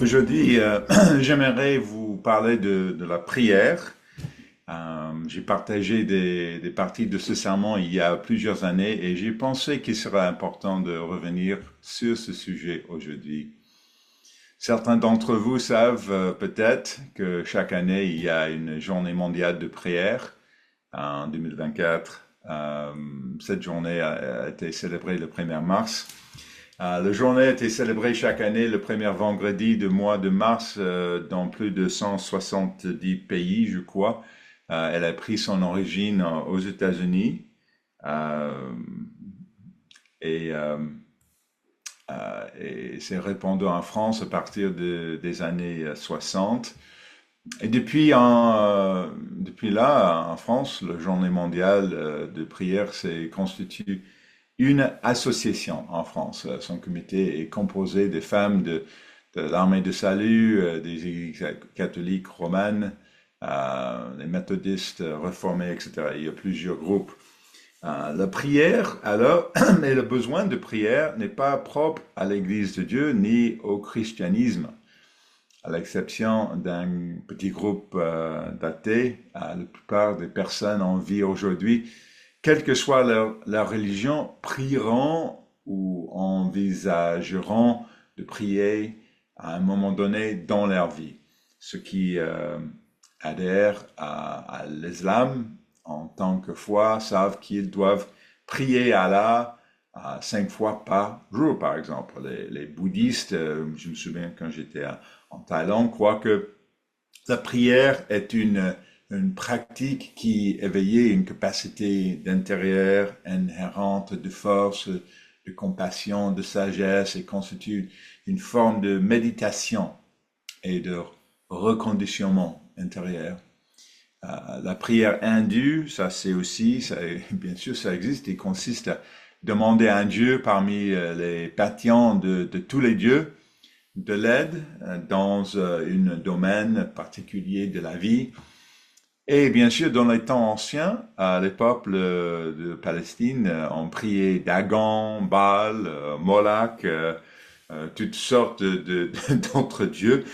Aujourd'hui, j'aimerais vous parler de la prière. J'ai partagé des parties de ce sermon il y a plusieurs années et j'ai pensé qu'il serait important de revenir sur ce sujet aujourd'hui. Certains d'entre vous savent peut-être que chaque année, il y a une journée mondiale de prière en 2024. Cette journée a été célébrée le 1er mars. La journée a été célébrée chaque année le premier vendredi du mois de mars dans plus de 170 pays, je crois. Elle a pris son origine aux États-Unis euh, et, euh, et s'est répandue en France à partir des années 60. Et depuis là, en France, la journée mondiale de prière s'est constituée une association en France. Son comité est composé des femmes de l'armée de salut, des églises catholiques romanes, les méthodistes réformés, etc. Il y a plusieurs groupes. La prière, alors, mais le besoin de prière n'est pas propre à l'Église de Dieu ni au christianisme. À l'exception d'un petit groupe d'athées, la plupart des personnes en vie aujourd'hui, quelle que soit leur religion, prieront ou envisageront de prier à un moment donné dans leur vie. Ceux qui adhèrent à l'islam en tant que foi savent qu'ils doivent prier Allah 5 fois par jour, par exemple. Les bouddhistes, je me souviens quand j'étais en Thaïlande, croient que la prière est une pratique qui éveillait une capacité d'intérieur inhérente de force, de compassion, de sagesse et constitue une forme de méditation et de reconditionnement intérieur. La prière hindoue, ça c'est aussi, ça, bien sûr ça existe, et consiste à demander à un Dieu parmi les pantheons de tous les dieux de l'aide dans un domaine particulier de la vie. Et bien sûr, dans les temps anciens, les peuples de Palestine ont prié Dagon, Baal, Moloch, toutes sortes d'autres dieux.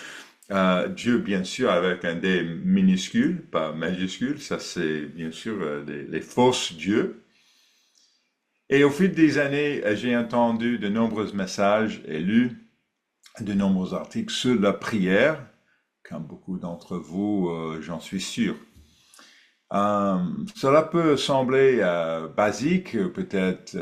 Dieu, bien sûr, avec un D minuscule, pas majuscule. Ça, c'est bien sûr les fausses dieux. Et au fil des années, j'ai entendu de nombreux messages et lu de nombreux articles sur la prière, comme beaucoup d'entre vous, j'en suis sûr. Euh, Cela peut sembler basique, peut-être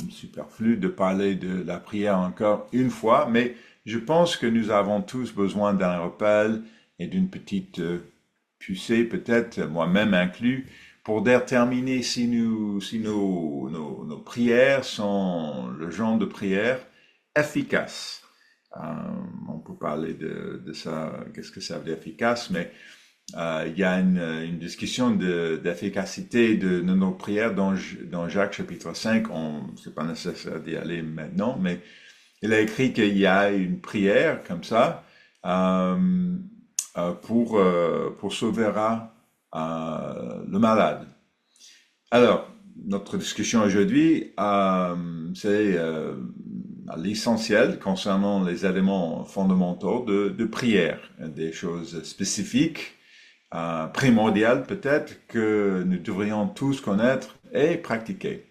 superflu de parler de la prière encore une fois, mais je pense que nous avons tous besoin d'un rappel et d'une petite poussée, peut-être moi-même inclus, pour déterminer si nos prières sont le genre de prière efficace. Euh, on peut parler de ça, qu'est-ce que ça veut dire efficace, mais il y a une discussion d'efficacité de nos prières dans Jacques chapitre 5. C'est pas nécessaire d'y aller maintenant, mais il a écrit qu'il y a une prière comme ça euh, pour sauver le malade. Alors, notre discussion aujourd'hui, c'est l'essentiel concernant les éléments fondamentaux de prière, des choses spécifiques primordial peut-être que nous devrions tous connaître et pratiquer.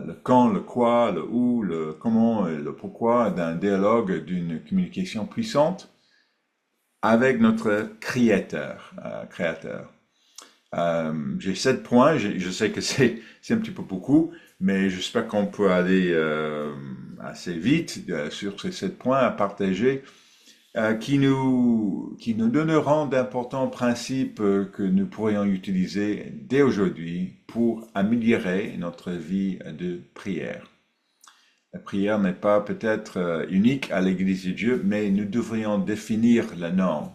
Le quand, le quoi, le où, le comment et le pourquoi d'un dialogue, d'une communication puissante avec notre créateur. J'ai 7 points, je sais que c'est un petit peu beaucoup, mais j'espère qu'on peut aller assez vite sur ces 7 points à partager qui nous donneront d'importants principes que nous pourrions utiliser dès aujourd'hui pour améliorer notre vie de prière. La prière n'est pas peut-être unique à l'Église de Dieu, mais nous devrions définir la norme.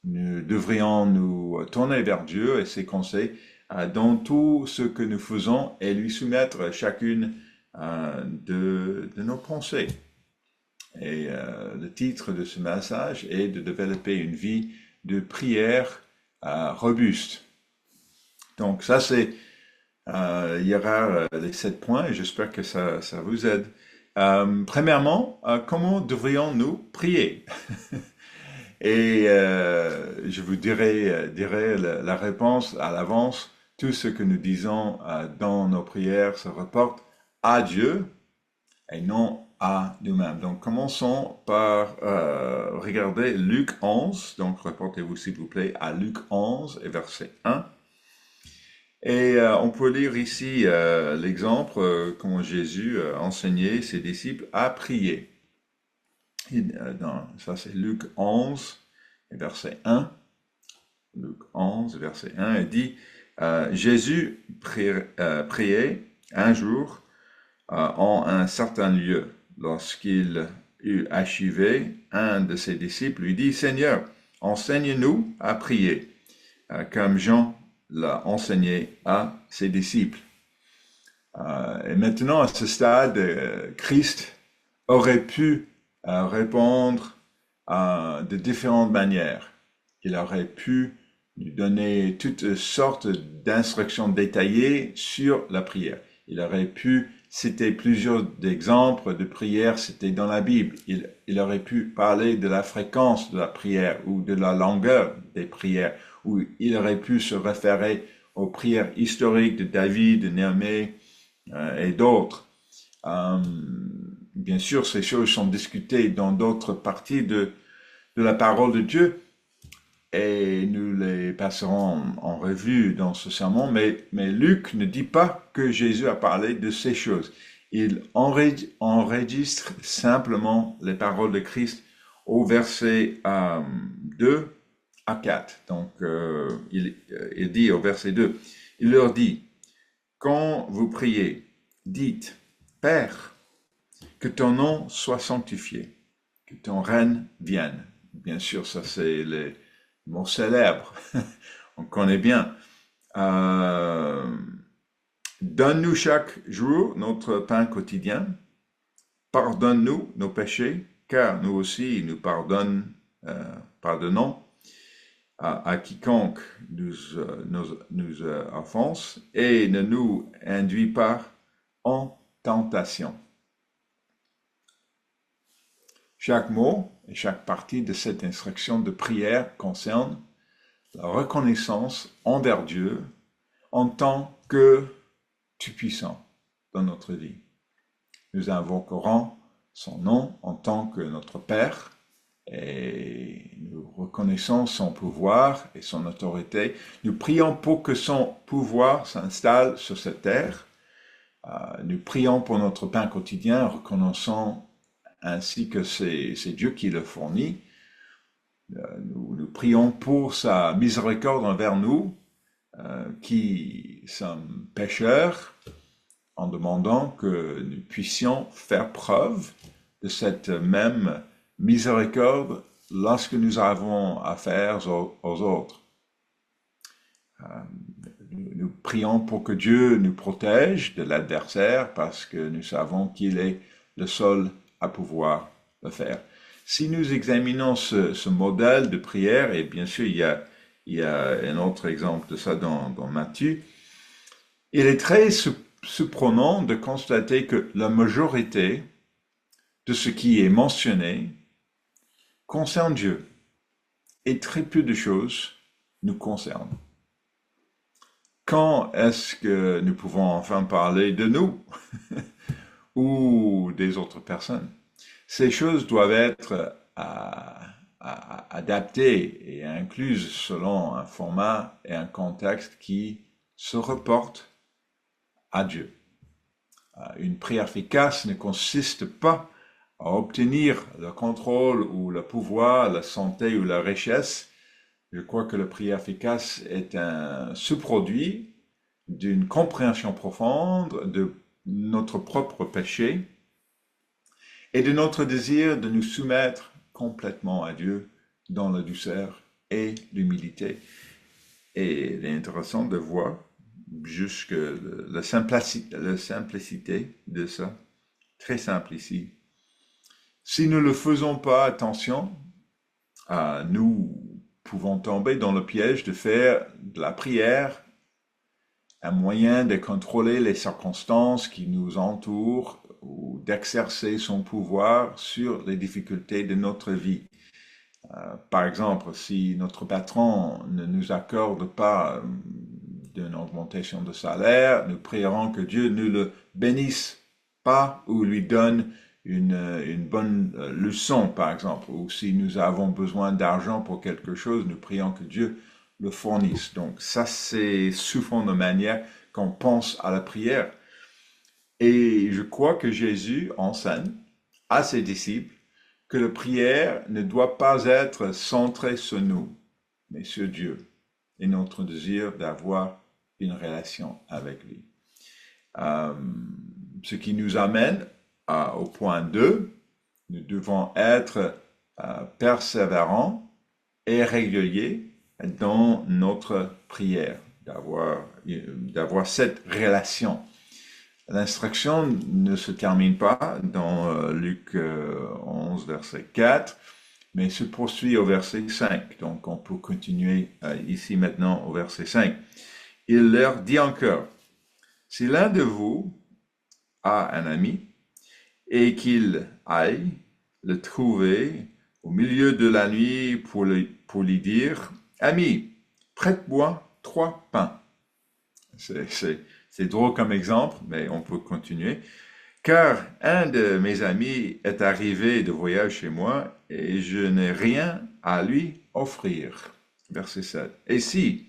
Nous devrions nous tourner vers Dieu et ses conseils dans tout ce que nous faisons et lui soumettre chacune de nos pensées. Et le titre de ce message est de développer une vie de prière robuste. Donc ça, il y aura les 7 points et j'espère que ça vous aide. Premièrement, comment devrions-nous prier? Et je vous dirai la réponse à l'avance. Tout ce que nous disons dans nos prières se reporte à Dieu et non à nous-mêmes. Donc commençons par regarder Luc 11. Donc reportez-vous s'il vous plaît à Luc 11 et verset 1. Et on peut lire ici l'exemple comment Jésus enseignait ses disciples à prier. Ça c'est Luc 11, verset 1. Luc 11, verset 1, il dit, Jésus priait un jour en un certain lieu. Lorsqu'il eut achevé, un de ses disciples lui dit, Seigneur, enseigne-nous à prier, comme Jean l'a enseigné à ses disciples. Et maintenant, à ce stade, Christ aurait pu répondre de différentes manières. Il aurait pu nous donner toutes sortes d'instructions détaillées sur la prière. Il aurait pu citer plusieurs exemples de prières cités dans la Bible. Il aurait pu parler de la fréquence de la prière ou de la longueur des prières, ou il aurait pu se référer aux prières historiques de David, de Néhémie et d'autres. Bien sûr, ces choses sont discutées dans d'autres parties de la parole de Dieu et nous les passerons en revue dans ce sermon, mais Luc ne dit pas que Jésus a parlé de ces choses. Il enregistre simplement les paroles de Christ au verset 2 à 4. Donc, il dit au verset 2, il leur dit, quand vous priez, dites, Père, que ton nom soit sanctifié, que ton règne vienne. Bien sûr, ça c'est les mots célèbres, on connaît bien. Donne-nous chaque jour notre pain quotidien. Pardonne-nous nos péchés, car nous aussi nous pardonnons à quiconque nous offense, et ne nous induis pas en tentation. Chaque mot et chaque partie de cette instruction de prière concerne la reconnaissance envers Dieu en tant que Tout-Puissant dans notre vie. Nous invoquerons son nom en tant que notre Père et nous reconnaissons son pouvoir et son autorité. Nous prions pour que son pouvoir s'installe sur cette terre. Nous prions pour notre pain quotidien, reconnaissant ainsi que c'est Dieu qui le fournit. Nous prions pour sa miséricorde envers nous, qui sommes pécheurs, en demandant que nous puissions faire preuve de cette même miséricorde lorsque nous avons affaire aux autres. Nous prions pour que Dieu nous protège de l'adversaire parce que nous savons qu'il est le seul à pouvoir le faire. Si nous examinons ce modèle de prière, et bien sûr il y a un autre exemple de ça dans Matthieu, il est très surprenant de constater que la majorité de ce qui est mentionné concerne Dieu, et très peu de choses nous concernent. Quand est-ce que nous pouvons enfin parler de nous ou des autres personnes? Ces choses doivent être adaptées et incluses selon un format et un contexte qui se reportent à Dieu. Une prière efficace ne consiste pas à obtenir le contrôle ou le pouvoir, la santé ou la richesse. Je crois que la prière efficace est un sous-produit d'une compréhension profonde de notre propre péché et de notre désir de nous soumettre complètement à Dieu dans la douceur et l'humilité. Et il est intéressant de voir jusque la simplicité de ça, très simple ici. Si nous ne faisons pas attention, nous pouvons tomber dans le piège de faire de la prière un moyen de contrôler les circonstances qui nous entourent ou d'exercer son pouvoir sur les difficultés de notre vie. Par exemple, si notre patron ne nous accorde pas d'une augmentation de salaire, nous prierons que Dieu ne le bénisse pas ou lui donne une bonne leçon, par exemple. Ou si nous avons besoin d'argent pour quelque chose, nous prions que Dieu le fournisse. Donc ça, c'est souvent de manière qu'on pense à la prière. Et je crois que Jésus enseigne à ses disciples que la prière ne doit pas être centrée sur nous, mais sur Dieu et notre désir d'avoir une relation avec lui. Ce qui nous amène au point 2, nous devons être persévérants et réguliers dans notre prière, d'avoir cette relation. L'instruction ne se termine pas dans Luc 11, verset 4, mais se poursuit au verset 5. Donc on peut continuer ici maintenant au verset 5. Il leur dit encore, si l'un de vous a un ami et qu'il aille le trouver au milieu de la nuit pour lui dire, ami, prête-moi 3 pains. C'est drôle comme exemple, mais on peut continuer. Car un de mes amis est arrivé de voyage chez moi et je n'ai rien à lui offrir. Verset 7. Et si,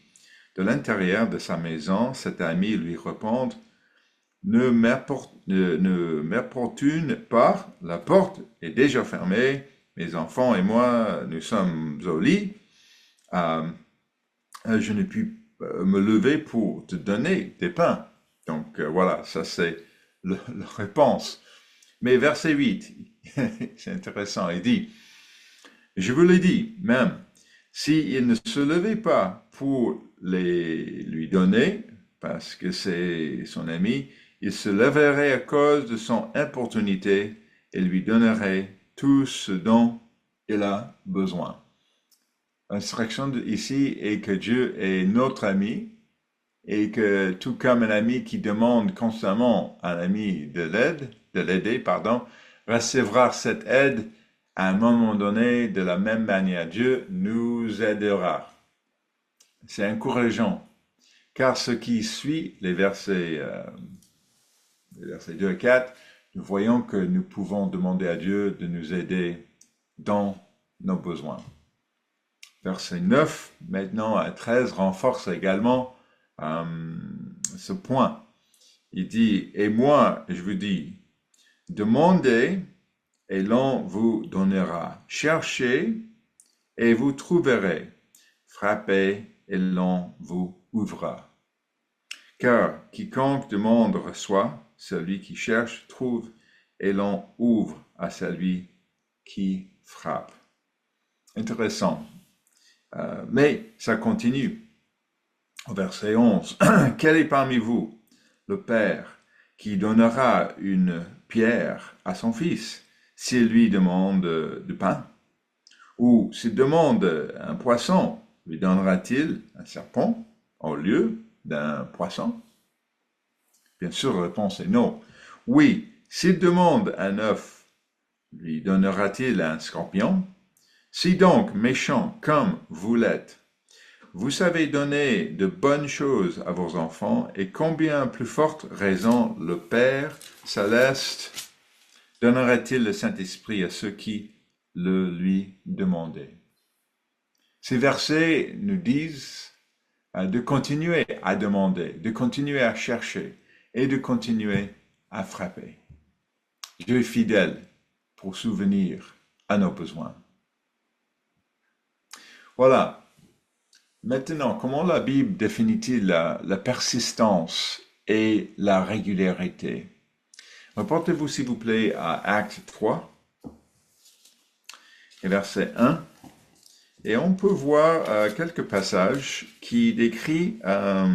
de l'intérieur de sa maison, cet ami lui répond, ne m'importune pas, la porte est déjà fermée, mes enfants et moi, nous sommes au lit, je ne puis me lever pour te donner des pains. Donc voilà, ça c'est la réponse. Mais verset 8, c'est intéressant, il dit, je vous l'ai dit, même, s'il ne se levait pas pour lui donner, parce que c'est son ami, il se lèverait à cause de son importunité et lui donnerait tout ce dont il a besoin. L'instruction ici est que Dieu est notre ami et que tout comme un ami qui demande constamment à un ami de l'aider, recevra cette aide à un moment donné de la même manière. Dieu nous aidera. C'est encourageant, car ce qui suit les versets 2 et 4, nous voyons que nous pouvons demander à Dieu de nous aider dans nos besoins. Verset 9, maintenant à 13, renforce également ce point. Il dit, et moi, je vous dis, demandez et l'on vous donnera. Cherchez et vous trouverez. Frappez et l'on vous ouvrira. Car quiconque demande reçoit, celui qui cherche trouve, et l'on ouvre à celui qui frappe. Intéressant. Mais ça continue. Au verset 11. Quel est parmi vous le père qui donnera une pierre à son fils s'il lui demande du pain? Ou s'il demande un poisson, lui donnera-t-il un serpent au lieu d'un poisson? Bien sûr, la réponse est non. Oui, s'il demande un œuf, lui donnera-t-il un scorpion? Si donc, méchant comme vous l'êtes, vous savez donner de bonnes choses à vos enfants, et combien plus forte raison le Père céleste donnera-t-il le Saint-Esprit à ceux qui le lui demandaient? Ces versets nous disent de continuer à demander, de continuer à chercher et de continuer à frapper. Dieu est fidèle pour souvenir à nos besoins. Voilà. Maintenant, comment la Bible définit-il la persistance et la régularité? Reportez-vous s'il vous plaît à Acte 3, et verset 1. Et on peut voir quelques passages qui décrivent la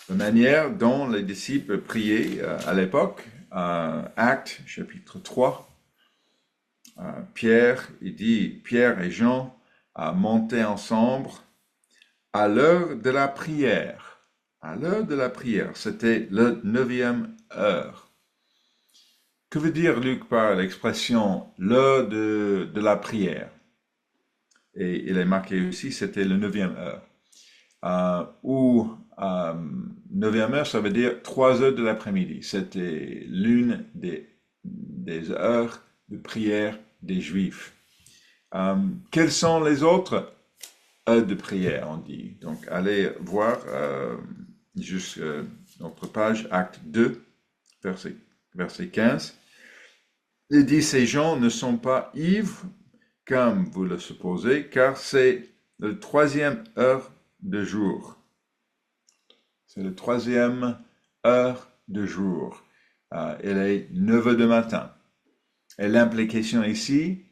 manière dont les disciples priaient à l'époque. Acte chapitre 3. Pierre, il dit, Pierre et Jean montaient ensemble à l'heure de la prière à l'heure de la prière. C'était la 9e heure. Que veut dire Luc par l'expression l'heure de la prière? Et il est marqué aussi, c'était la 9e heure. Ou 9e heure, ça veut dire 3 heures de l'après-midi. C'était l'une des heures de prière des Juifs. Quelles sont les autres heures de prière, on dit? Donc, allez voir juste notre page, acte 2, verset 15. Il dit, ces gens ne sont pas ivres, comme vous le supposez, car c'est la 3e heure de jour. C'est la 3e heure de jour. Elle est 9 heures du matin. Et l'implication ici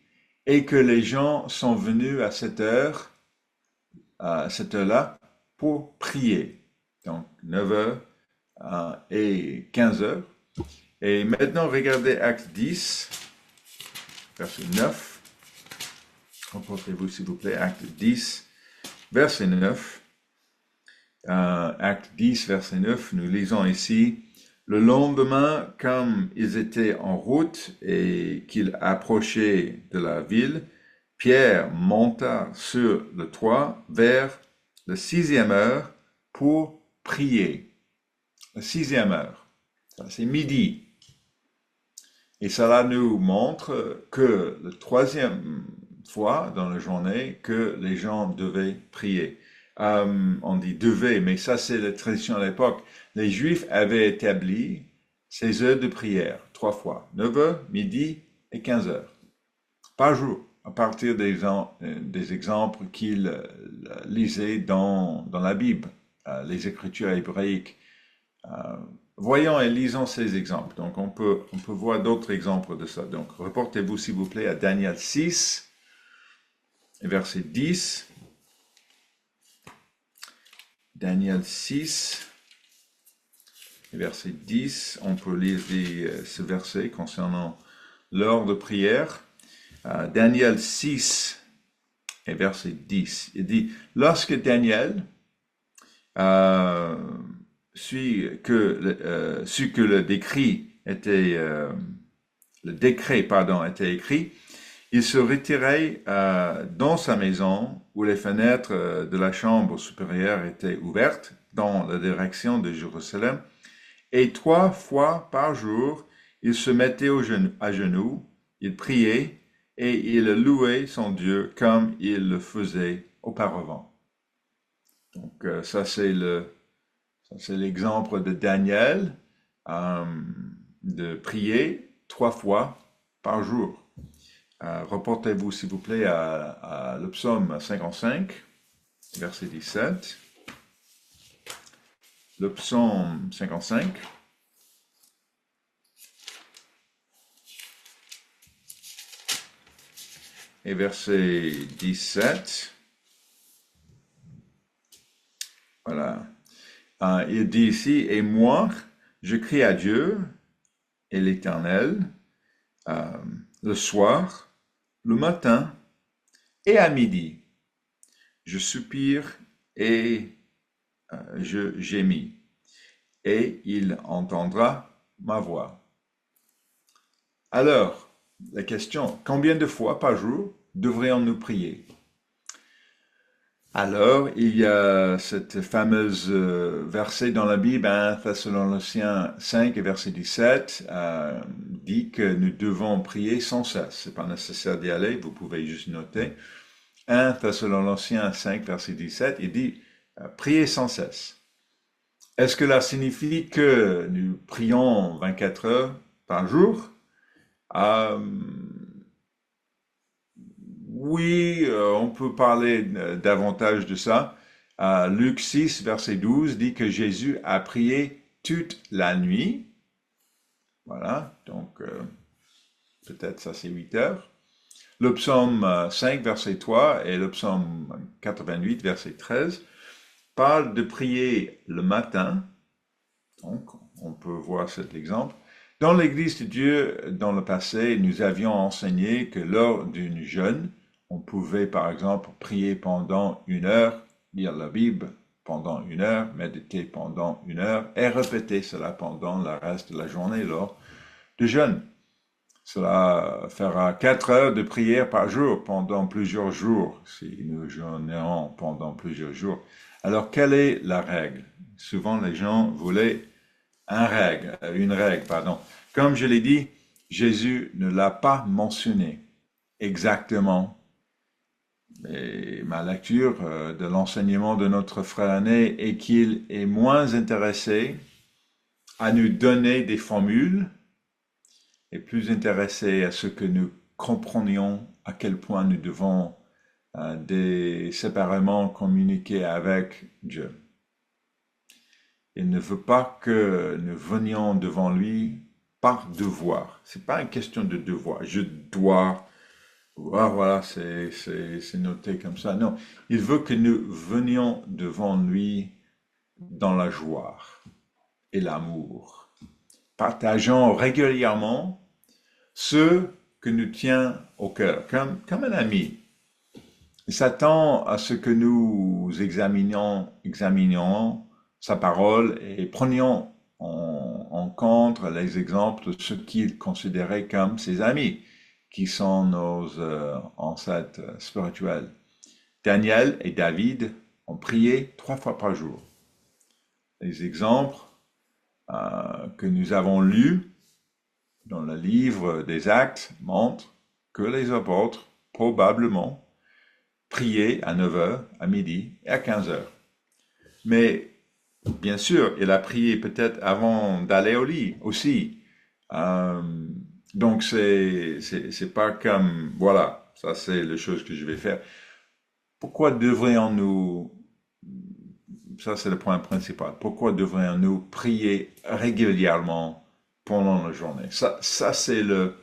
est que les gens sont venus à cette heure-là, pour prier. Donc 9 heures et 15 heures. Et maintenant, regardez Acte 10, verset 9. Remportez-vous, s'il vous plaît, Acte 10, verset 9. Acte 10, verset 9, nous lisons ici, le lendemain, comme ils étaient en route et qu'ils approchaient de la ville, Pierre monta sur le toit vers la 6e heure pour prier. La 6e heure, ça c'est midi. Et cela nous montre que la 3e fois dans la journée que les gens devaient prier. On dit devait, mais ça c'est la tradition à l'époque. Les Juifs avaient établi ces heures de prière 3 fois, 9 heures, midi et 15 heures par jour, à partir des exemples qu'ils lisaient dans la Bible, les Écritures hébraïques. Voyons et lisons ces exemples. Donc on peut voir d'autres exemples de ça. Donc reportez-vous s'il vous plaît à Daniel 6, verset 10. Daniel 6, verset 10, on peut lire ce verset concernant l'heure de prière. Daniel 6, et verset 10, il dit, lorsque Daniel sut que le décret était écrit, il se retirait dans sa maison où les fenêtres de la chambre supérieure étaient ouvertes dans la direction de Jérusalem, et 3 fois par jour, il se mettait à genoux, il priait et il louait son Dieu comme il le faisait auparavant. Donc ça c'est l'exemple de Daniel, de prier 3 fois par jour. Reportez-vous, s'il vous plaît, à le psaume 55, verset 17. Le psaume 55. Et verset 17. Voilà. Il dit ici, et moi, je crie à Dieu et l'Éternel le soir, le matin et à midi. Je soupire et je gémis, et il entendra ma voix. Alors, la question, combien de fois par jour devrions-nous prier? Alors, il y a cette fameuse verset dans la Bible, 1 Thessaloniciens 5 et verset 17, dit que nous devons prier sans cesse. C'est pas nécessaire d'y aller, vous pouvez juste noter. 1 Thessaloniciens 5 verset 17, il dit priez sans cesse. Est-ce que cela signifie que nous prions 24 heures par jour? Oui, on peut parler davantage de ça. Luc 6, verset 12 dit que Jésus a prié toute la nuit. Voilà, donc peut-être ça c'est 8 heures. Le psaume 5, verset 3 et le psaume 88, verset 13 parlent de prier le matin. Donc, on peut voir cet exemple. Dans l'Église de Dieu, dans le passé, nous avions enseigné que lors d'une jeûne, on pouvait par exemple prier pendant 1 heure, lire la Bible pendant 1 heure, méditer pendant 1 heure et répéter cela pendant le reste de la journée lors du jeûne. Cela fera 4 heures de prière par jour pendant plusieurs jours, si nous jeûnerons pendant plusieurs jours. Alors, quelle est la règle? Souvent, les gens voulaient une règle, pardon. Comme je l'ai dit, Jésus ne l'a pas mentionné exactement. Et ma lecture de l'enseignement de notre frère aîné est qu'il est moins intéressé à nous donner des formules et plus intéressé à ce que nous comprenions à quel point nous devons séparément communiquer avec Dieu. Il ne veut pas que nous venions devant lui par devoir. C'est pas une question de devoir. Je dois, voilà, c'est noté comme ça. Non, il veut que nous venions devant lui dans la joie et l'amour, partageant régulièrement ce que nous tient au cœur, comme un ami. Il s'attend à ce que nous examinions sa parole et prenions en compte les exemples de ceux qu'il considérait comme ses amis, qui sont nos ancêtres spirituels. Daniel et David ont prié 3 fois par jour. Les exemples que nous avons lus dans le livre des Actes montrent que les apôtres, probablement, priaient à 9 heures, à midi et à 15 heures. Mais bien sûr, il a prié peut-être avant d'aller au lit aussi. Donc c'est pas comme voilà, ça c'est les choses que je vais faire. Pourquoi devrions-nous, ça c'est le point principal, pourquoi devrions-nous prier régulièrement pendant la journée? Ça c'est le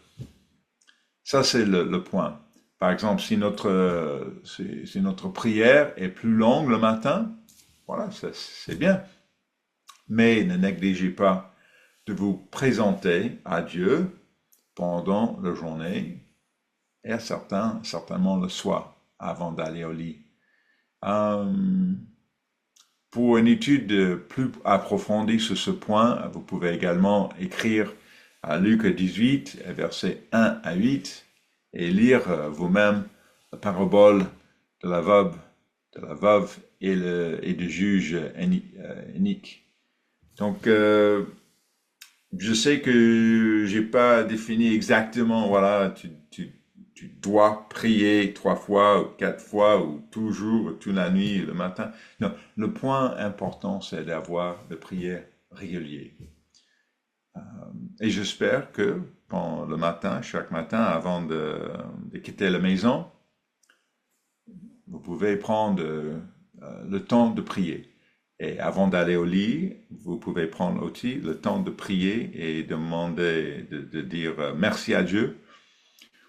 point. Par exemple, si notre prière est plus longue le matin, voilà, c'est bien. Mais ne négligez pas de vous présenter à Dieu pendant la journée et certainement le soir avant d'aller au lit. Pour une étude plus approfondie sur ce point, vous pouvez également écrire à Luc 18, versets 1 à 8, et lire vous-même la parabole de la veuve et du juge inique. Donc, je sais que j'ai pas défini exactement, voilà, tu dois prier 3 fois ou 4 fois ou toujours, toute la nuit, le matin. Non, le point important, c'est d'avoir de prières régulières. Et j'espère que le matin, chaque matin, avant de quitter la maison, vous pouvez prendre le temps de prier. Et avant d'aller au lit, vous pouvez prendre aussi le temps de prier et demander, de dire merci à Dieu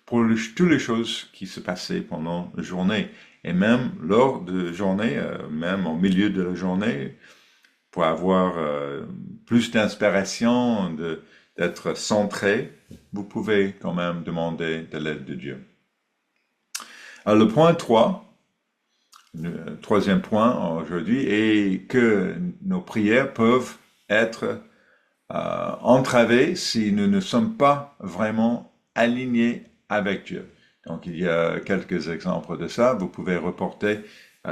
pour toutes les choses qui se passaient pendant la journée. Et même lors de la journée, même au milieu de la journée, pour avoir plus d'inspiration, d'être centré, vous pouvez quand même demander de l'aide de Dieu. Alors, le point 3, le troisième point aujourd'hui, est que nos prières peuvent être entravées si nous ne sommes pas vraiment alignés avec Dieu. Donc, il y a quelques exemples de ça. Vous pouvez reporter,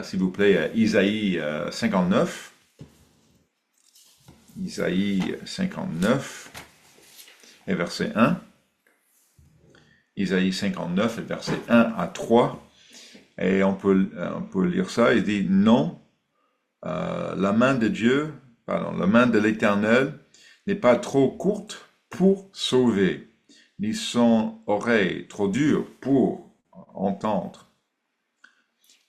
s'il vous plaît, à Isaïe 59. Isaïe 59 et verset 1. Isaïe 59 et verset 1 à 3. Et on peut lire ça. Il dit, non, la main de Dieu, la main de l'Éternel n'est pas trop courte pour sauver, ni son oreille trop dure pour entendre.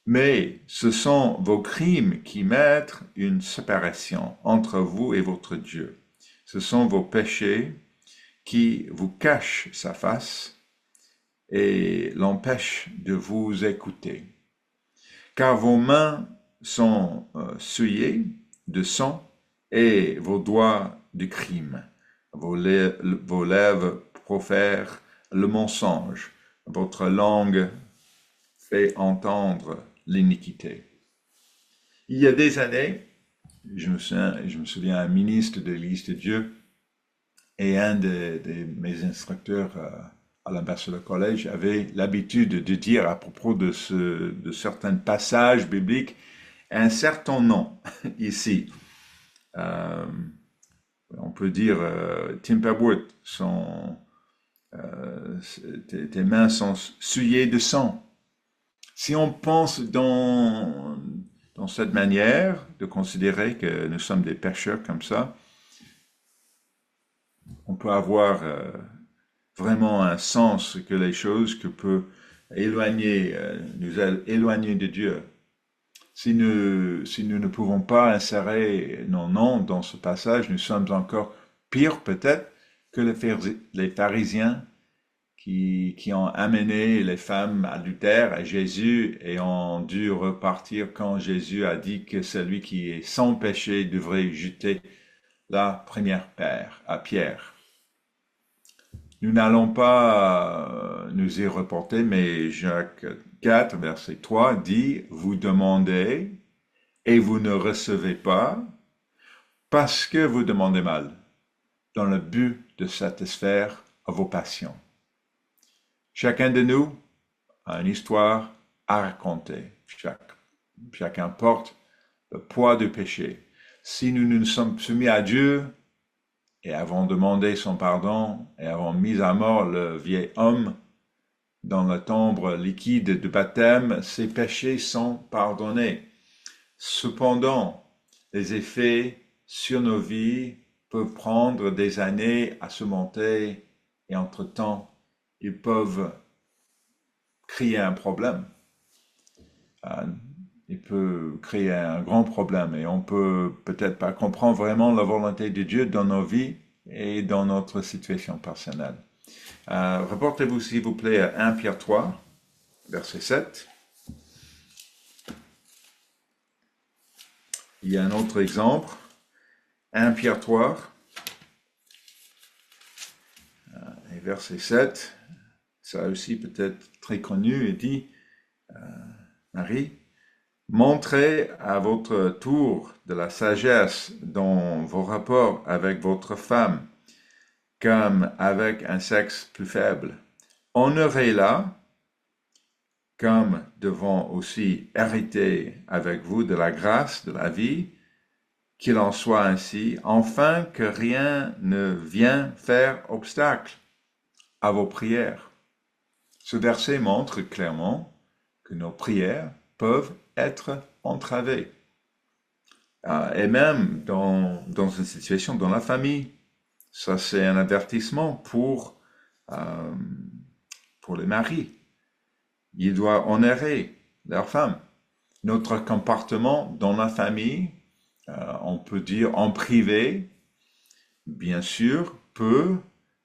Mais ce sont vos crimes qui mettent une séparation entre vous et votre Dieu. Ce sont vos péchés qui vous cachent sa face et l'empêchent de vous écouter. Car vos mains sont souillées de sang et vos doigts de crime. Vos lèvres profèrent le mensonge. Votre langue fait entendre l'iniquité. Il y a des années, Je me souviens un ministre de l'Église de Dieu et un de mes instructeurs à l'Ambassador College avait l'habitude de dire à propos de certains passages bibliques un certain nom ici. Euh, on peut dire Tim Perwood, tes mains sont souillées de sang. Si on pense dans cette manière de considérer que nous sommes des pécheurs comme ça, on peut avoir vraiment un sens que les choses que peut nous éloigner de Dieu. Si nous ne pouvons pas insérer nos noms dans ce passage, nous sommes encore pire peut-être que les pharisiens qui ont amené les femmes adultères à Jésus et ont dû repartir quand Jésus a dit que celui qui est sans péché devrait jeter la première pierre. Nous n'allons pas nous y reporter, mais Jacques 4, verset 3 dit, vous demandez et vous ne recevez pas parce que vous demandez mal, dans le but de satisfaire à vos passions. Chacun de nous a une histoire à raconter. Chacun porte le poids du péché. Si nous nous sommes soumis à Dieu et avons demandé son pardon et avons mis à mort le vieil homme dans la tombe liquide du baptême, ces péchés sont pardonnés. Cependant, les effets sur nos vies peuvent prendre des années à se monter et entre-temps, ils peuvent créer un problème. Il peut créer un grand problème et on peut peut-être pas comprendre vraiment la volonté de Dieu dans nos vies et dans notre situation personnelle. Reportez-vous s'il vous plaît à 1 Pierre 3, verset 7. Il y a un autre exemple. 1 Pierre 3, et verset 7. Ça aussi peut-être très connu, et dit, Marie, montrez à votre tour de la sagesse dans vos rapports avec votre femme, comme avec un sexe plus faible. Honorez-la, comme devant aussi hériter avec vous de la grâce de la vie, qu'il en soit ainsi, afin que rien ne vienne faire obstacle à vos prières. Ce verset montre clairement que nos prières peuvent être entravées. Et même dans une situation dans la famille, ça c'est un avertissement pour les maris. Ils doivent honorer leur femme. Notre comportement dans la famille, on peut dire en privé, bien sûr, peut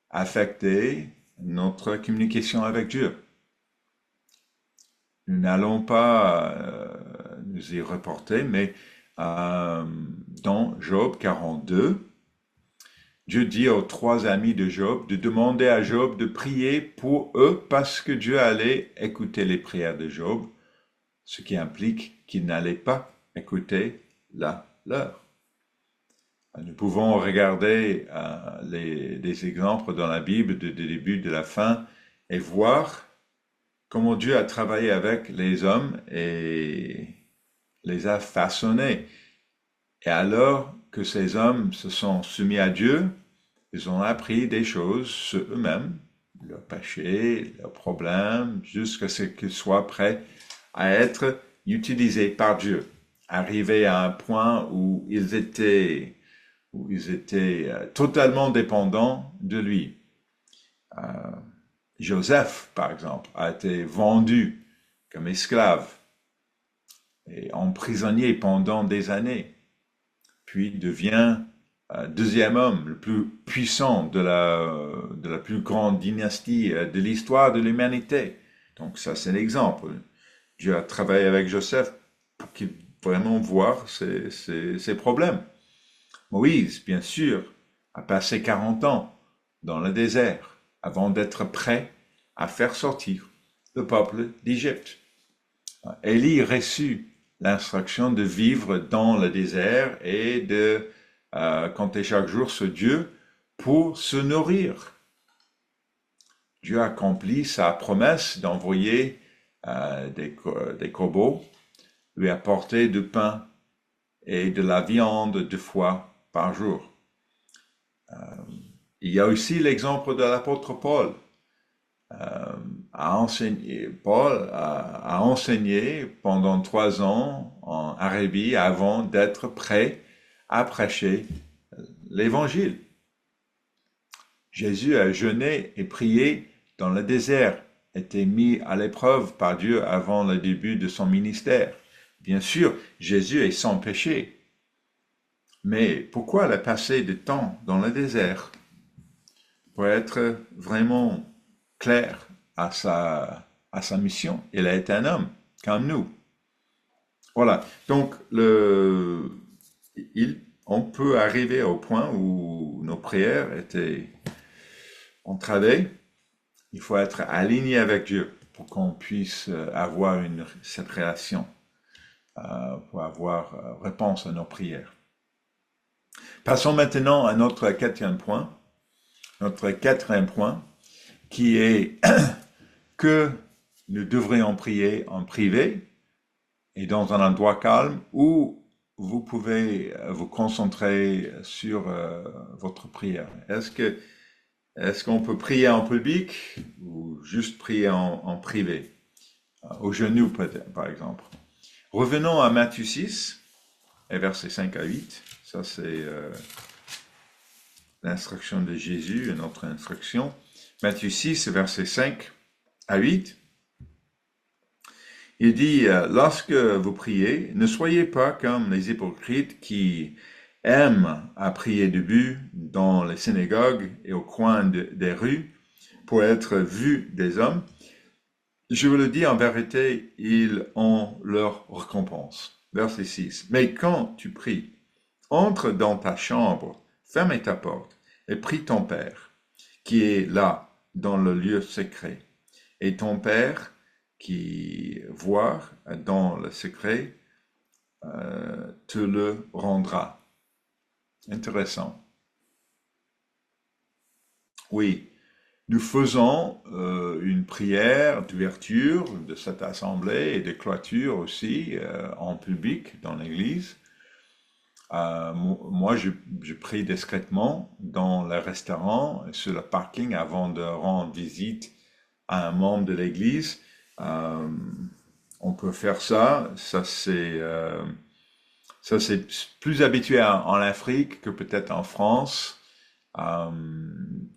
affecter notre communication avec Dieu. Nous n'allons pas nous y reporter, mais dans Job 42, Dieu dit aux 3 amis de Job de demander à Job de prier pour eux parce que Dieu allait écouter les prières de Job, ce qui implique qu'il n'allait pas écouter la leur. Nous pouvons regarder des exemples dans la Bible du début de la fin et voir comment Dieu a travaillé avec les hommes et les a façonnés. Et alors que ces hommes se sont soumis à Dieu, ils ont appris des choses sur eux-mêmes, leurs péchés, leurs problèmes, jusqu'à ce qu'ils soient prêts à être utilisés par Dieu, arrivés à un point où ils étaient totalement dépendants de lui. Joseph, par exemple, a été vendu comme esclave et emprisonné pendant des années, puis devient deuxième homme le plus puissant de la plus grande dynastie de l'histoire de l'humanité. Donc ça, c'est l'exemple. Dieu a travaillé avec Joseph pour qu'il vraiment voir ses problèmes. Moïse, bien sûr, a passé 40 ans dans le désert avant d'être prêt à faire sortir le peuple d'Égypte. Élie reçut l'instruction de vivre dans le désert et de compter chaque jour sur Dieu pour se nourrir. Dieu accomplit sa promesse d'envoyer des corbeaux lui apporter du pain et de la viande 2 fois par jour. Il y a aussi l'exemple de l'apôtre Paul. Paul a enseigné pendant 3 ans en Arabie avant d'être prêt à prêcher l'évangile. Jésus a jeûné et prié dans le désert, était mis à l'épreuve par Dieu avant le début de son ministère. Bien sûr, Jésus est sans péché. Mais pourquoi il a passé du temps dans le désert? Pour être vraiment clair à sa mission. Il a été un homme, comme nous. Voilà. Donc, on peut arriver au point où nos prières étaient entravées. Il faut être aligné avec Dieu pour qu'on puisse avoir cette relation, pour avoir réponse à nos prières. Passons maintenant à notre quatrième point. Notre quatrième point, qui est que nous devrions prier en privé et dans un endroit calme où vous pouvez vous concentrer sur votre prière. Est-ce qu'on peut prier en public ou juste prier en privé? Au genou peut-être, par exemple. Revenons à Matthieu 6, et versets 5 à 8. Ça, c'est l'instruction de Jésus, une autre instruction. Matthieu 6, versets 5 à 8. Il dit, lorsque vous priez, ne soyez pas comme les hypocrites qui aiment à prier debout dans les synagogues et au coin des rues pour être vus des hommes. Je vous le dis en vérité, ils ont leur récompense. Verset 6. Mais quand tu pries, entre dans ta chambre, ferme ta porte et prie ton Père, qui est là dans le lieu secret. Et ton Père, qui voit dans le secret, te le rendra. Intéressant. Oui, nous faisons une prière d'ouverture de cette assemblée et de clôture aussi en public dans l'église. Moi, je prie discrètement dans le restaurant, sur le parking avant de rendre visite à un membre de l'église. On peut faire ça. Ça c'est plus habitué en Afrique que peut-être en France.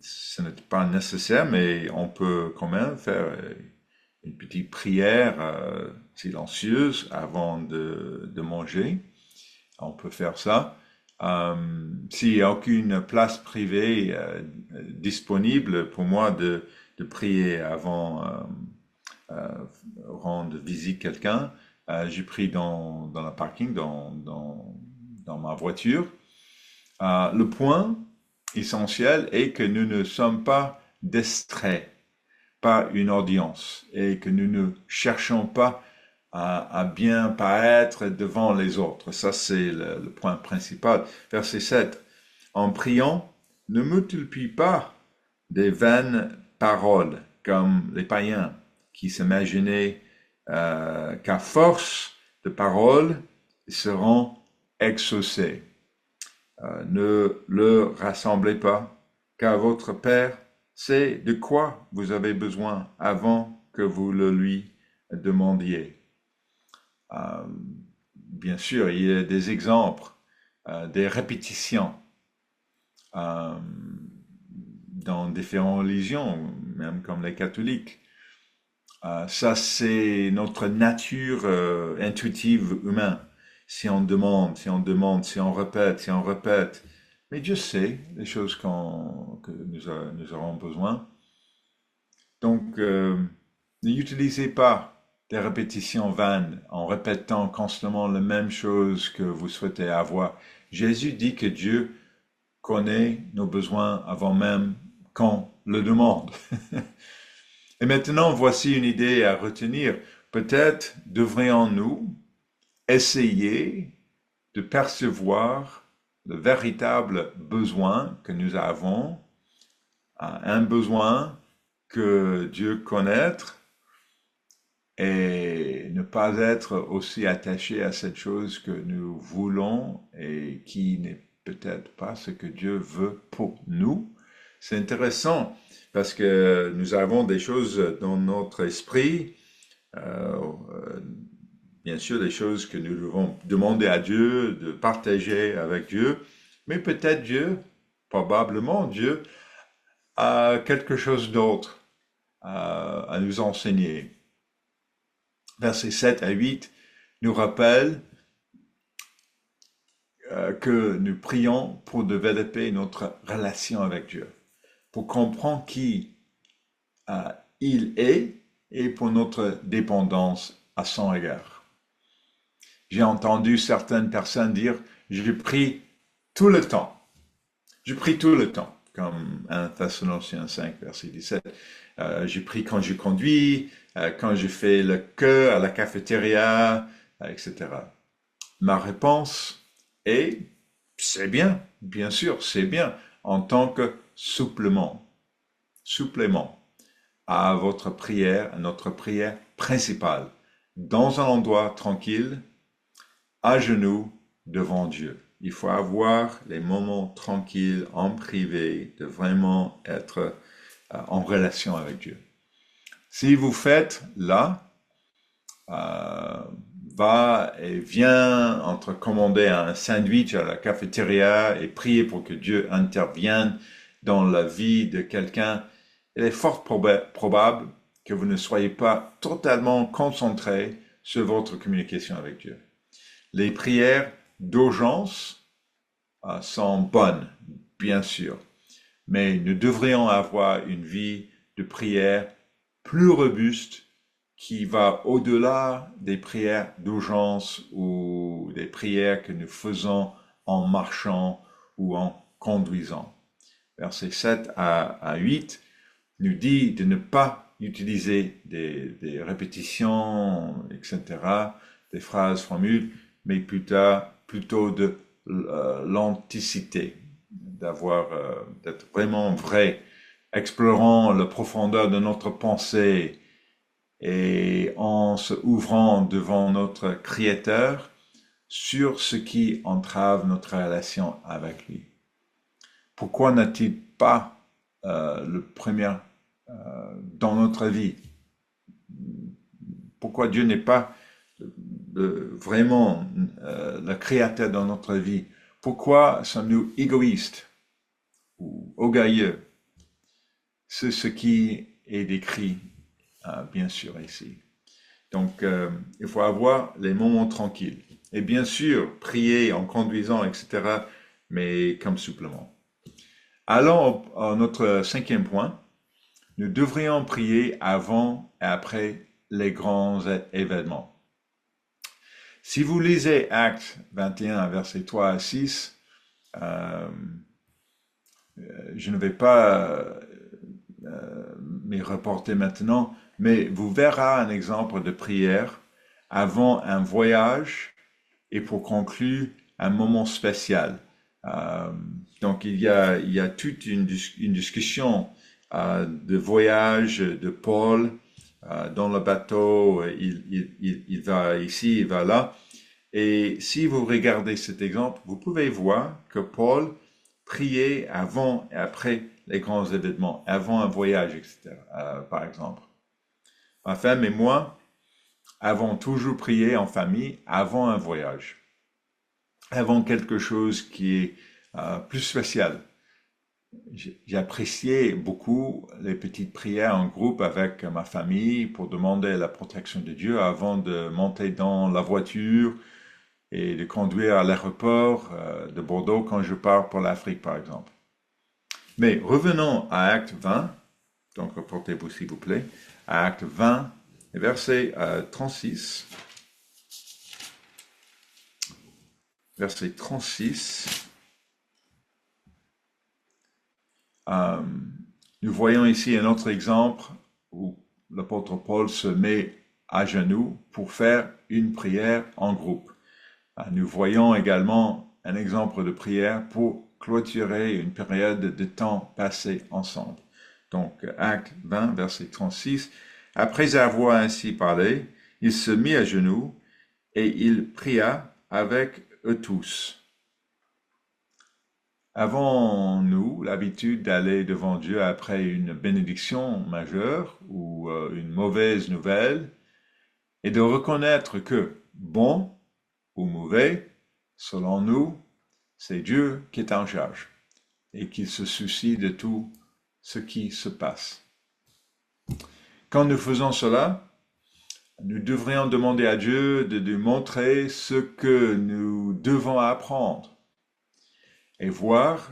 Ce n'est pas nécessaire, mais on peut quand même faire une petite prière silencieuse avant de manger. On peut faire ça. S'il n'y a aucune place privée disponible pour moi de prier avant rendre visite à quelqu'un, je prie dans le parking, dans ma voiture. Le point essentiel est que nous ne sommes pas distraits par une audience et que nous ne cherchons pas à bien paraître devant les autres. Ça, c'est le point principal. Verset 7. En priant, ne multiplie pas des vaines paroles comme les païens qui s'imaginaient qu'à force de paroles, ils seront exaucés. Ne le rassemblez pas, car votre Père sait de quoi vous avez besoin avant que vous le lui demandiez. Bien sûr, il y a des exemples, des répétitions dans différentes religions, même comme les catholiques. Ça, c'est notre nature intuitive humaine. Si on demande, si on répète. Mais Dieu sait les choses que nous aurons besoin. Donc, n'utilisez pas des répétitions vaines en répétant constamment la même chose que vous souhaitez avoir. Jésus dit que Dieu connaît nos besoins avant même qu'on le demande. Et maintenant, voici une idée à retenir. Peut-être devrions-nous essayer de percevoir le véritable besoin que nous avons, un besoin que Dieu connaît, et ne pas être aussi attaché à cette chose que nous voulons et qui n'est peut-être pas ce que Dieu veut pour nous. C'est intéressant parce que nous avons des choses dans notre esprit, euh, euh, bien sûr des choses que nous devons demander à Dieu, de partager avec Dieu, mais peut-être Dieu, probablement Dieu, a quelque chose d'autre à nous enseigner. Versets 7 à 8 nous rappellent que nous prions pour développer notre relation avec Dieu, pour comprendre qui il est et pour notre dépendance à son égard. J'ai entendu certaines personnes dire, je prie tout le temps. Je prie tout le temps, comme 1 Thessaloniciens 5, verset 17. Je prie quand je conduis, quand je fais le queue à la cafétéria, etc. Ma réponse est, c'est bien sûr, c'est bien, en tant que supplément à votre prière, à notre prière principale, dans un endroit tranquille, à genoux devant Dieu. Il faut avoir les moments tranquilles, en privé, de vraiment être en relation avec Dieu. Si vous faites là, va et vient entre commander un sandwich à la cafétéria et prier pour que Dieu intervienne dans la vie de quelqu'un, il est fort probable que vous ne soyez pas totalement concentré sur votre communication avec Dieu. Les prières d'urgence sont bonnes, bien sûr, mais nous devrions avoir une vie de prière plus robuste qui va au-delà des prières d'urgence ou des prières que nous faisons en marchant ou en conduisant. Versets 7 à 8 nous dit de ne pas utiliser des répétitions, etc., des phrases, formules, mais plutôt de l'authenticité, d'être vraiment vrai, explorant la profondeur de notre pensée et en se ouvrant devant notre Créateur sur ce qui entrave notre relation avec lui. Pourquoi n'a-t-il pas le premier dans notre vie? Pourquoi Dieu n'est pas vraiment le créateur dans notre vie? Pourquoi sommes-nous égoïstes ou orgueilleux? C'est ce qui est décrit, bien sûr, ici. Donc, il faut avoir les moments tranquilles. Et bien sûr, prier en conduisant, etc., mais comme supplément. Allons à notre cinquième point. Nous devrions prier avant et après les grands événements. Si vous lisez Actes 21, versets 3 à 6, je ne vais pas m'y reporter maintenant, mais vous verrez un exemple de prière avant un voyage et pour conclure un moment spécial. Donc il y a toute une discussion de voyage de Paul dans le bateau, il va ici, il va là. Et si vous regardez cet exemple, vous pouvez voir que Paul priait avant et après les grands événements, avant un voyage, etc., par exemple. Ma femme et moi avons toujours prié en famille avant un voyage, avant quelque chose qui est plus spécial. J'appréciais beaucoup les petites prières en groupe avec ma famille pour demander la protection de Dieu avant de monter dans la voiture et de conduire à l'aéroport de Bordeaux quand je pars pour l'Afrique, par exemple. Mais revenons à Acte 20, donc reportez-vous s'il vous plaît, à Acte 20, verset 36. Verset 36. Nous voyons ici un autre exemple où l'apôtre Paul se met à genoux pour faire une prière en groupe. Nous voyons également un exemple de prière pour clôturer une période de temps passé ensemble. Donc, Acte 20, verset 36. Après avoir ainsi parlé, il se mit à genoux et il pria avec eux tous. Avons-nous l'habitude d'aller devant Dieu après une bénédiction majeure ou une mauvaise nouvelle et de reconnaître que, bon ou mauvais, selon nous, c'est Dieu qui est en charge et qui se soucie de tout ce qui se passe. Quand nous faisons cela, nous devrions demander à Dieu de nous montrer ce que nous devons apprendre et voir,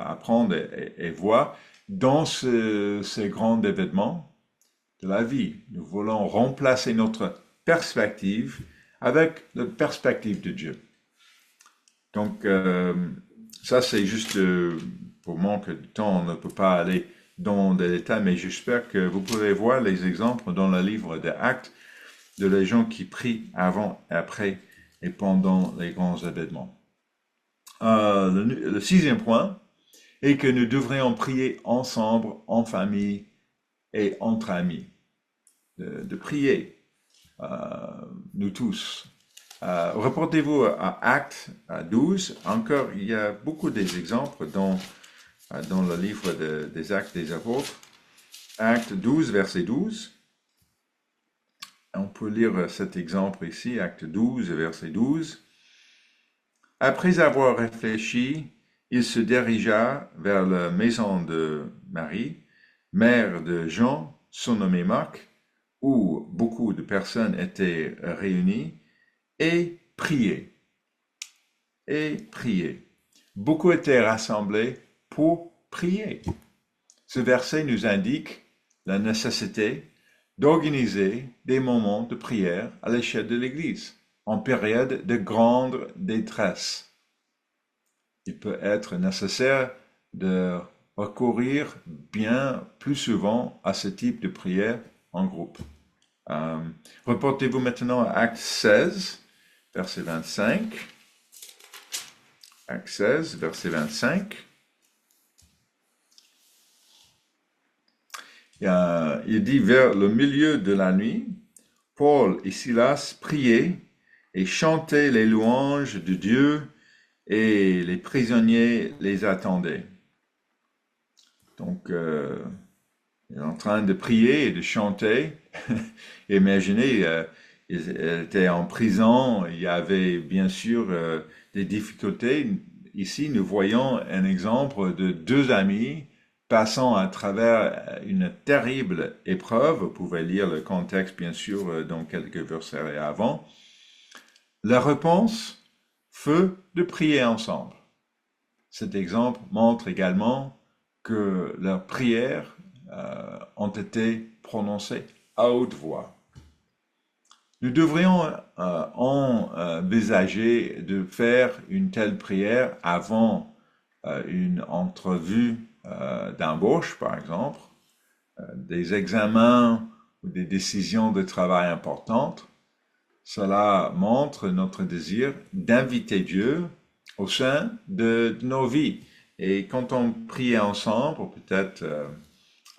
apprendre et voir dans ces grands événements de la vie. Nous voulons remplacer notre perspective avec la perspective de Dieu. Donc, ça, c'est juste pour manque de temps, on ne peut pas aller dans des détails, mais j'espère que vous pouvez voir les exemples dans le livre des Actes de les gens qui prient avant, après et pendant les grands événements. Le sixième point est que nous devrions prier ensemble, en famille et entre amis. De prier, nous tous. Reportez-vous à Actes 12. Encore, il y a beaucoup d'exemples dans le livre des Actes des Apôtres. Actes 12, verset 12. On peut lire cet exemple ici, Acte 12, verset 12. Après avoir réfléchi, il se dirigea vers la maison de Marie, mère de Jean, surnommé Marc, où beaucoup de personnes étaient réunies, et priait. Et priait. Beaucoup étaient rassemblés pour prier. Ce verset nous indique la nécessité d'organiser des moments de prière à l'échelle de l'Église en période de grande détresse. Il peut être nécessaire de recourir bien plus souvent à ce type de prière en groupe. Reportez-vous maintenant à Acte 16, verset 25. Acte 16, verset 25. Il dit, vers le milieu de la nuit, Paul et Silas priaient et chantaient les louanges de Dieu et les prisonniers les attendaient. Donc, il est en train de prier et de chanter. Imaginez, ils étaient en prison, il y avait bien sûr des difficultés. Ici, nous voyons un exemple de deux amis passant à travers une terrible épreuve. Vous pouvez lire le contexte, bien sûr, dans quelques versets avant. La réponse fut de prier ensemble. Cet exemple montre également que leurs prières ont été prononcées à haute voix. Nous devrions envisager de faire une telle prière avant une entrevue d'embauche, par exemple, des examens ou des décisions de travail importantes. Cela montre notre désir d'inviter Dieu au sein de nos vies. Et quand on prie ensemble, peut-être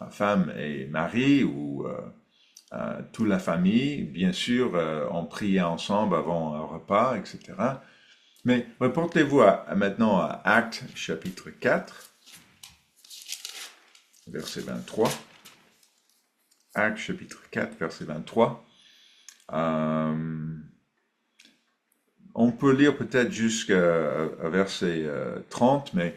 femme et mari ou toute la famille, bien sûr, on priait ensemble avant un repas, etc. Mais reportez-vous maintenant à Actes chapitre 4, verset 23. Actes chapitre 4, verset 23. On peut lire peut-être jusqu'à verset 30, mais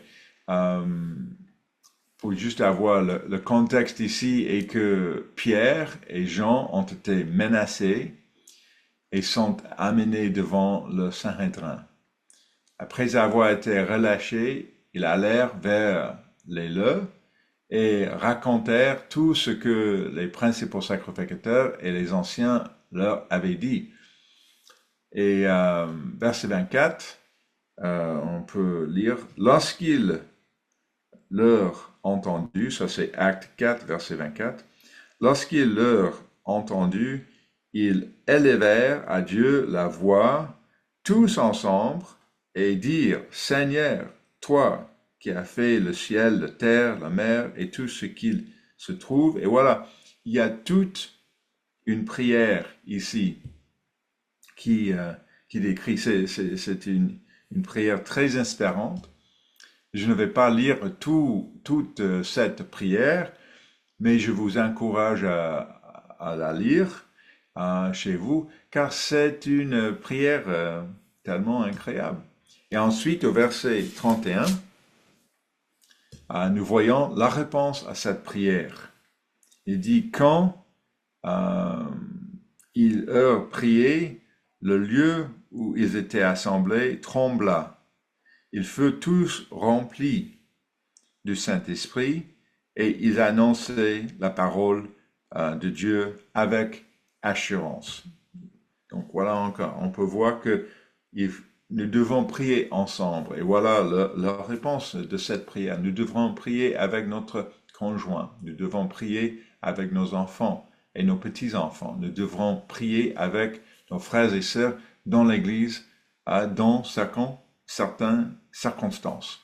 pour juste avoir le contexte ici est que Pierre et Jean ont été menacés et sont amenés devant le Sanhédrin. Après avoir été relâchés, ils allèrent vers les leux et racontèrent tout ce que les principaux sacrificateurs et les anciens leur avaient dit. Et verset 24, on peut lire, lorsqu'ils leur entendu, ça c'est Acte 4, verset 24, lorsqu'ils leur entendu, ils élevèrent à Dieu la voix, tous ensemble, et dirent, Seigneur, toi qui as fait le ciel, la terre, la mer et tout ce qu'il se trouve. Et voilà, il y a toute une prière ici qui, qui décrit, c'est une prière très inspirante. Je ne vais pas lire toute cette prière, mais je vous encourage à la lire chez vous, car c'est une prière tellement incroyable. Et ensuite, au verset 31, nous voyons la réponse à cette prière. Il dit, quand ils eurent prié, le lieu où ils étaient assemblés trembla. Ils furent tous remplis du Saint-Esprit et ils annonçaient la parole de Dieu avec assurance. Donc voilà encore, on peut voir que nous devons prier ensemble. Et voilà la réponse de cette prière. Nous devrons prier avec notre conjoint. Nous devons prier avec nos enfants et nos petits-enfants. Nous devrons prier avec nos frères et sœurs dans l'Église dans certaines circonstances.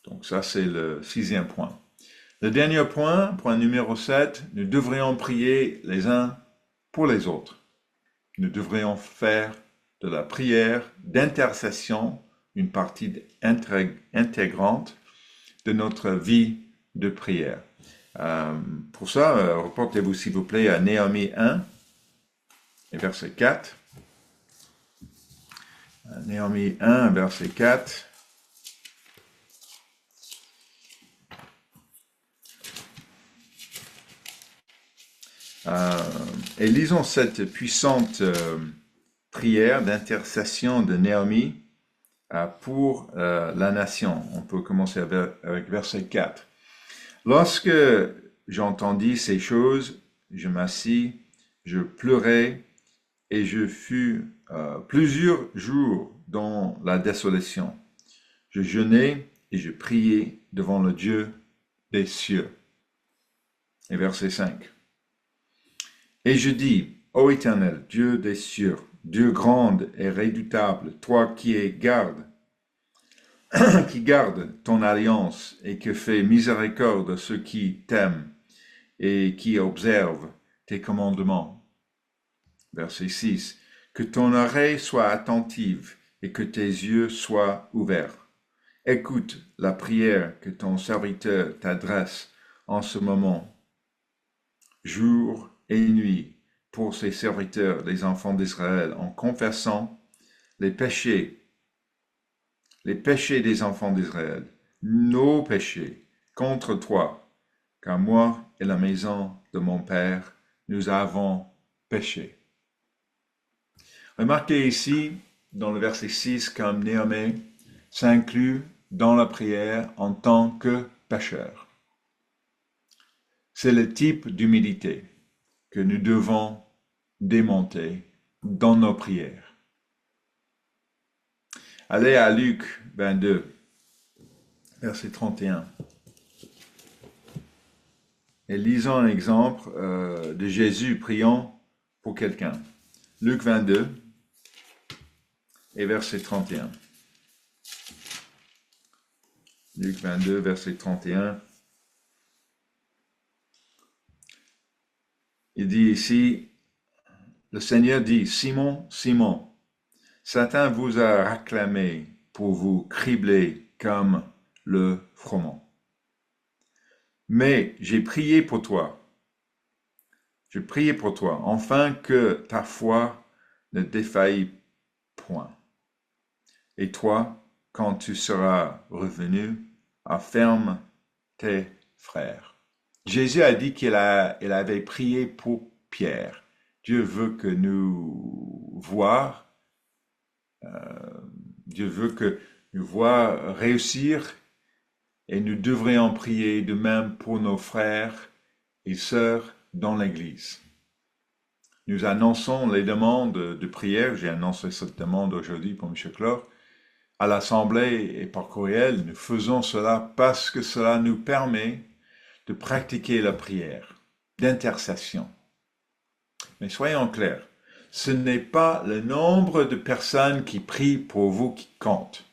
Donc ça, c'est le 6e point. Le dernier point, point numéro 7, nous devrions prier les uns pour les autres. Nous devrions faire de la prière d'intercession une partie intégrante de notre vie de prière. Pour ça, reportez-vous s'il vous plaît à Néhémie 1 et verset 4. Néhémie 1, verset 4. Et lisons cette puissante prière d'intercession de Néhémie pour la nation. On peut commencer avec verset 4. Lorsque j'entendis ces choses, je m'assis, je pleurais et je fus plusieurs jours dans la désolation. Je jeûnais et je priais devant le Dieu des cieux. Et verset 5. Et je dis, ô Éternel, Dieu des cieux, Dieu grand et redoutable, toi qui garde ton alliance et qui fais miséricorde à ceux qui t'aiment et qui observent tes commandements. Verset 6. Que ton oreille soit attentive et que tes yeux soient ouverts. Écoute la prière que ton serviteur t'adresse en ce moment, jour et nuit, pour ses serviteurs, les enfants d'Israël, en confessant les péchés des enfants d'Israël, nos péchés contre toi, car moi et la maison de mon Père, nous avons péché. Remarquez ici, dans le verset 6, comme Néhémie s'inclut dans la prière en tant que pécheur. C'est le type d'humilité que nous devons démonter dans nos prières. Allez à Luc 22, verset 31. Et lisons un exemple de Jésus priant pour quelqu'un. Luc 22 et verset 31. Luc 22, verset 31. Il dit ici, le Seigneur dit, Simon, Simon, Satan vous a réclamé pour vous cribler comme le froment. Mais j'ai prié pour toi. J'ai prié pour toi, afin que ta foi ne défaille point. Et toi, quand tu seras revenu, afferme tes frères. Jésus a dit qu'il avait prié pour Pierre. Dieu veut que nous voyons, Dieu veut que nous voyons réussir et nous devrions prier de même pour nos frères et sœurs dans l'Église. Nous annonçons les demandes de prière, j'ai annoncé cette demande aujourd'hui pour M. Clore, à l'Assemblée et par courriel. Nous faisons cela parce que cela nous permet de pratiquer la prière d'intercession. Mais soyons clairs, ce n'est pas le nombre de personnes qui prient pour vous qui compte.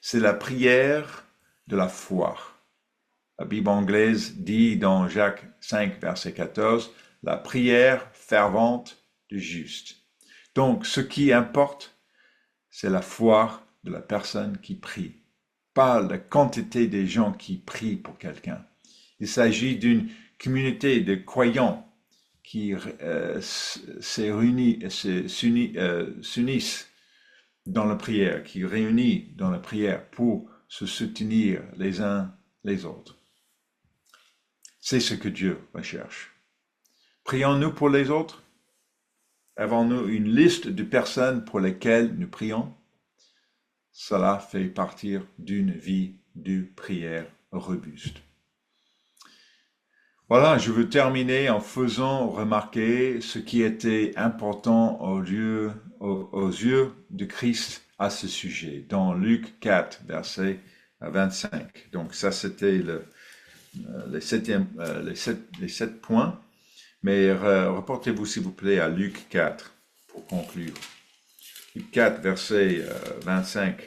C'est la prière de la foi. La Bible anglaise dit dans Jacques 5, verset 14, la prière fervente du juste. Donc, ce qui importe, c'est la foi de la personne qui prie, pas la quantité des gens qui prient pour quelqu'un. Il s'agit d'une communauté de croyants qui s'unissent dans la prière, qui réunissent dans la prière pour se soutenir les uns les autres. C'est ce que Dieu recherche. Prions-nous pour les autres? Avons-nous une liste de personnes pour lesquelles nous prions? Cela fait partie d'une vie de prière robuste. Voilà, je veux terminer en faisant remarquer ce qui était important aux yeux de Christ à ce sujet, dans Luc 4, verset 25. Donc ça, c'était les 7 points. Mais reportez-vous s'il vous plaît à Luc 4 pour conclure. Luc 4, versets 25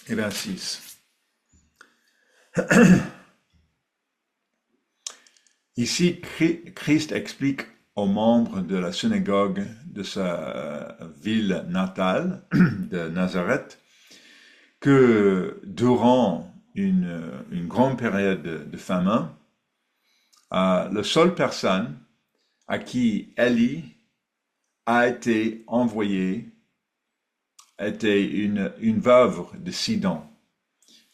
et 26. Ici, Christ explique aux membres de la synagogue de sa ville natale, de Nazareth, que durant une grande période de famine, la seule personne à qui Élie a été envoyé était une veuve de Sidon.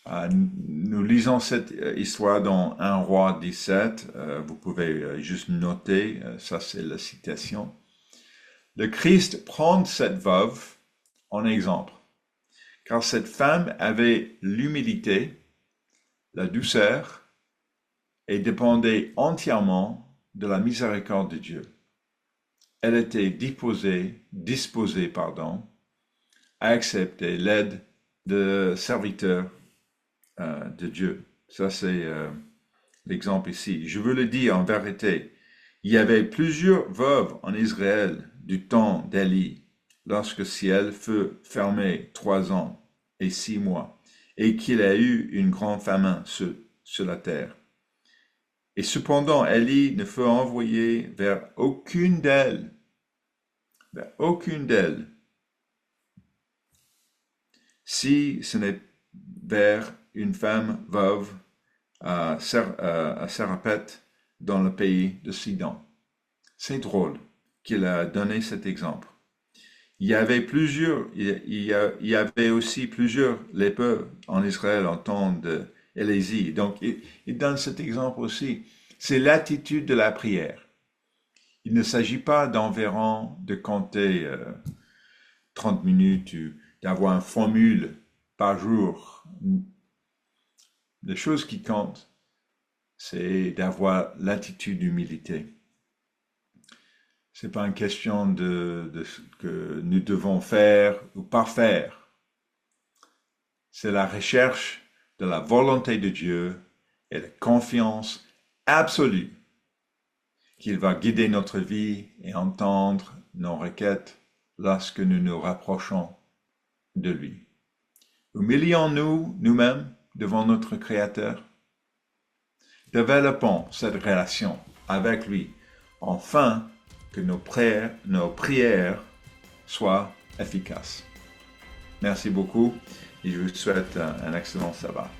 Nous lisons cette histoire dans 1 Roi 17. Vous pouvez juste noter, ça c'est la citation. Le Christ prend cette veuve en exemple, car cette femme avait l'humilité, la douceur et dépendait entièrement de la miséricorde de Dieu. Elle était disposée à accepter l'aide de serviteurs de Dieu. Ça, c'est l'exemple ici. Je veux le dire en vérité, il y avait plusieurs veuves en Israël du temps d'Élie, lorsque le ciel fut fermé 3 ans et 6 mois, et qu'il a eu une grande famine sur la terre. Et cependant, Élie ne fut envoyé vers aucune d'elles, si ce n'est vers une femme veuve à Sarepta dans le pays de Sidon. C'est drôle qu'il a donné cet exemple. Il y avait aussi plusieurs lépreux en Israël en temps d'Élie. Donc, il donne cet exemple aussi. C'est l'attitude de la prière. Il ne s'agit pas de compter 30 minutes ou d'avoir une formule par jour. La chose qui compte, c'est d'avoir l'attitude d'humilité. Ce n'est pas une question de ce que nous devons faire ou pas faire. C'est la recherche de la volonté de Dieu et la confiance absolue qu'il va guider notre vie et entendre nos requêtes lorsque nous nous rapprochons de lui. Humilions-nous nous-mêmes devant notre Créateur. Développons cette relation avec lui, afin que nos prières soient efficaces. Merci beaucoup et je vous souhaite un excellent sabbat.